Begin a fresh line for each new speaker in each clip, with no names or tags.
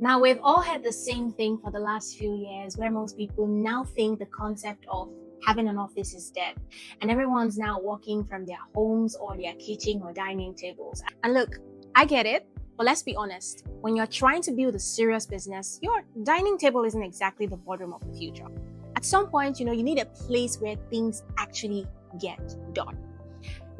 Now, we've all had the same thing for the last few years where most people now think the concept of having an office is dead, and everyone's now working from their homes or their kitchen or dining tables. And look, I get it, but let's be honest, when you're trying to build a serious business, your dining table isn't exactly the boardroom of the future. At some point, you need a place where things actually get done.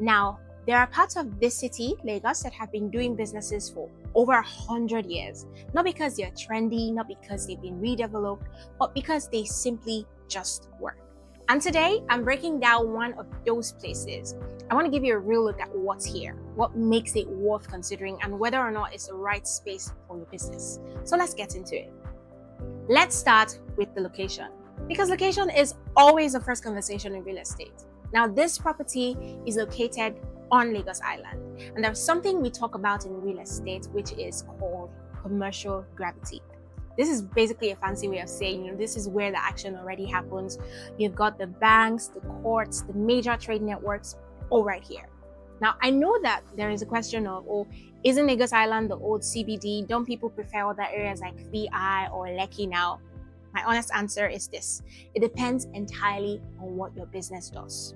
Now, there are parts of this city, Lagos, that have been doing businesses for over 100 years. Not because they're trendy, not because they've been redeveloped, but because they simply just work. And today, I'm breaking down one of those places. I want to give you a real look at what's here, what makes it worth considering, and whether or not it's the right space for your business. So let's get into it. Let's start with the location, because location is always the first conversation in real estate. Now, this property is located on Lagos Island, and there's something we talk about in real estate which is called commercial gravity. This is basically a fancy way of saying, this is where the action already happens. You've got the banks, the courts, the major trade networks, all right here. Now, I know that there is a question of, isn't Lagos Island the old CBD? Don't people prefer other areas like VI or Lekki now? My honest answer is this: it depends entirely on what your business does.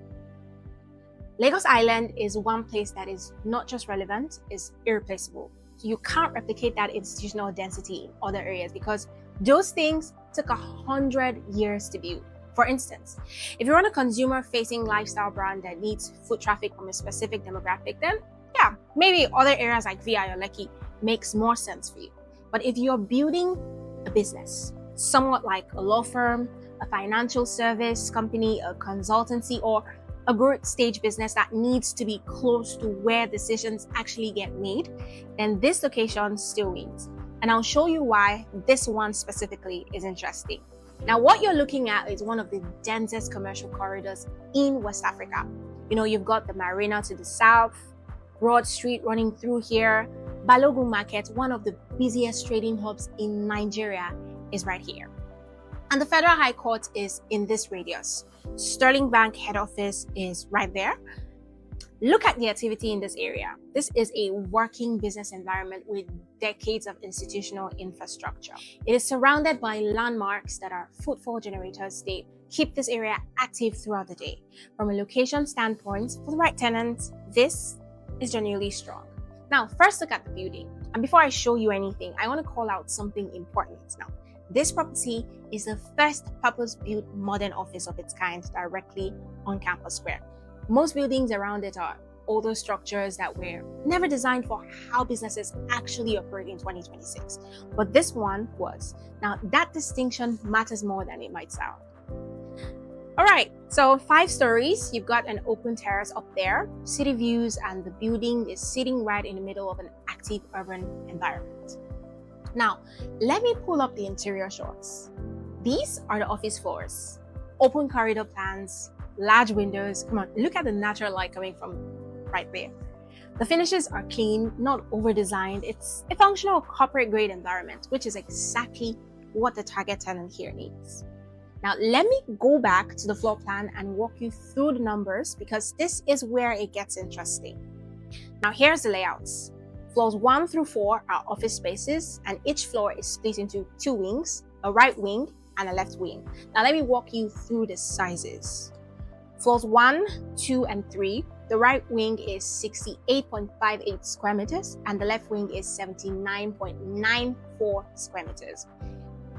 Lagos Island is one place that is not just relevant, it's irreplaceable. So you can't replicate that institutional density in other areas because those things took 100 years to build. For instance, if you're on a consumer-facing lifestyle brand that needs foot traffic from a specific demographic, then yeah, maybe other areas like VI or Lekki makes more sense for you. But if you're building a business, somewhat like a law firm, a financial service company, a consultancy, or a growth stage business that needs to be close to where decisions actually get made, then this location still wins. And I'll show you why this one specifically is interesting. Now, what you're looking at is one of the densest commercial corridors in West Africa. You've got the Marina to the south, Broad Street running through here, Balogun Market, one of the busiest trading hubs in Nigeria, is right here. And the Federal High Court is in this radius. Sterling Bank head office is right there. Look at the activity in this area. This is a working business environment with decades of institutional infrastructure. It is surrounded by landmarks that are footfall generators. They keep this area active throughout the day. From a location standpoint, for the right tenants, this is genuinely strong. Now, first look at the building. And before I show you anything, I want to call out something important now. This property is the first purpose-built modern office of its kind directly on Campos Square. Most buildings around it are older structures that were never designed for how businesses actually operate in 2026. But this one was. Now, that distinction matters more than it might sound. All right, so 5 stories. You've got an open terrace up there, city views, and the building is sitting right in the middle of an active urban environment. Now, let me pull up the interior shots. These are the office floors. Open corridor plans, large windows. Come on, look at the natural light coming from right there. The finishes are clean, not over-designed. It's a functional corporate-grade environment, which is exactly what the target tenant here needs. Now, let me go back to the floor plan and walk you through the numbers because this is where it gets interesting. Now, here's the layouts. Floors 1 through 4 are office spaces, and each floor is split into 2 wings, a right wing and a left wing. Now let me walk you through the sizes. Floors 1, 2, and 3, the right wing is 68.58 square meters, and the left wing is 79.94 square meters.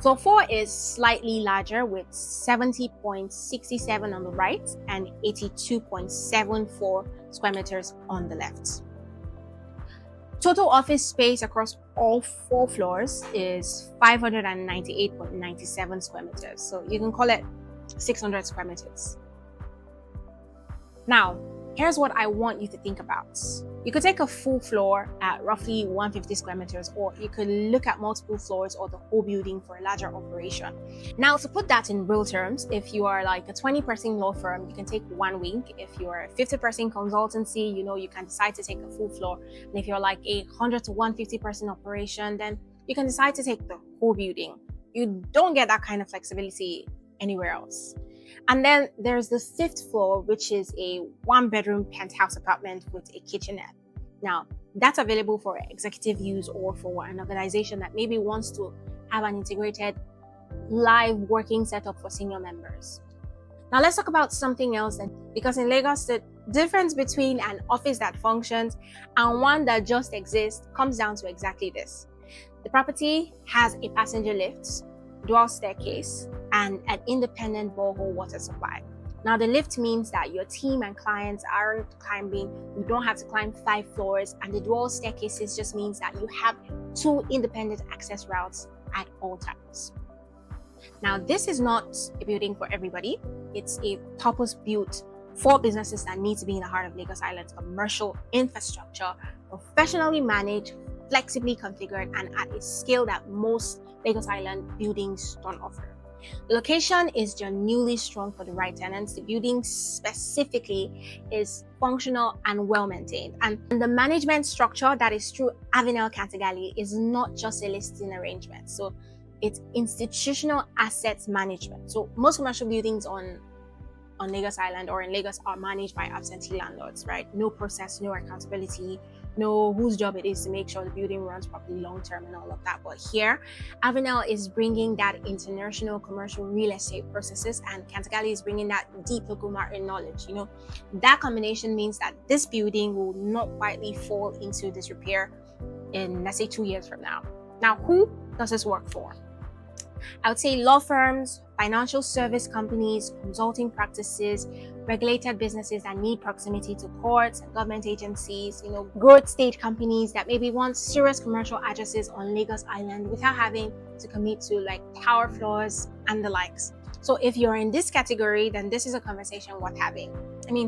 Floor 4 is slightly larger with 70.67 on the right and 82.74 square meters on the left. Total office space across all 4 floors is 598.97 square meters. So you can call it 600 square meters. Now, here's what I want you to think about. You could take a full floor at roughly 150 square meters, or you could look at multiple floors or the whole building for a larger operation. Now, to put that in real terms, if you are like a 20-person law firm, you can take 1 wing. If you are a 50-person consultancy, you can decide to take a full floor. And if you're like a 100 to 150-person operation, then you can decide to take the whole building. You don't get that kind of flexibility anywhere else. And then there's the 5th floor, which is a 1-bedroom penthouse apartment with a kitchenette. Now, That's available for executive use or for an organization that maybe wants to have an integrated live working setup for senior members. Now let's talk about something else, because in Lagos, the difference between an office that functions and one that just exists comes down to exactly this. The property has a passenger lift, dual staircase, and an independent borehole water supply. Now the lift means that your team and clients aren't climbing, you don't have to climb 5 floors, and the dual staircases just means that you have 2 independent access routes at all times. Now this is not a building for everybody. It's a purpose-built for businesses that need to be in the heart of Lagos Island's commercial infrastructure, professionally managed, flexibly configured, and at a scale that most Lagos Island buildings don't offer. The location is genuinely strong for the right tenants. The building specifically is functional and well maintained. And the management structure that is through Avinell Cantagali is not just a listing arrangement. So it's institutional assets management. So most commercial buildings on Lagos Island or in Lagos are managed by absentee landlords, right? No process, no accountability, no whose job it is to make sure the building runs properly long term and all of that. But here, Avinell is bringing that international commercial real estate processes, and Cantagali is bringing that deep local market knowledge. That combination means that this building will not quietly fall into disrepair in, let's say, 2 years from now. Now, who does this work for? I would say law firms, financial service companies, consulting practices, regulated businesses that need proximity to courts and government agencies, growth stage companies that maybe want serious commercial addresses on Lagos Island without having to commit to like tower floors and the likes. So if you're in this category, then this is a conversation worth having.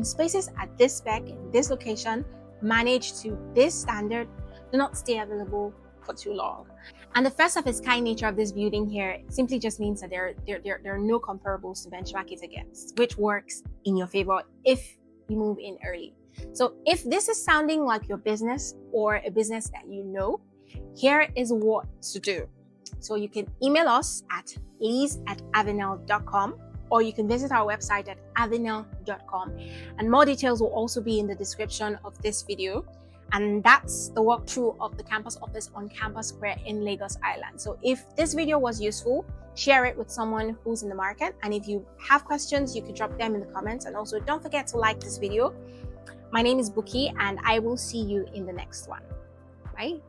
Spaces at this spec, in this location, managed to this standard, do not stay available for too long. And the first of its kind nature of this building here simply just means that there are no comparables to benchmark it against, which works in your favor if you move in early. So if this is sounding like your business or a business that you know, here is what to do. So you can email us at lease@avinell.com, or you can visit our website at avinell.com, and more details will also be in the description of this video. And that's the walkthrough of the campus office on Campos Square in Lagos Island. So if this video was useful, share it with someone who's in the market. And if you have questions, you can drop them in the comments. And also don't forget to like this video. My name is Buki, and I will see you in the next one. Bye.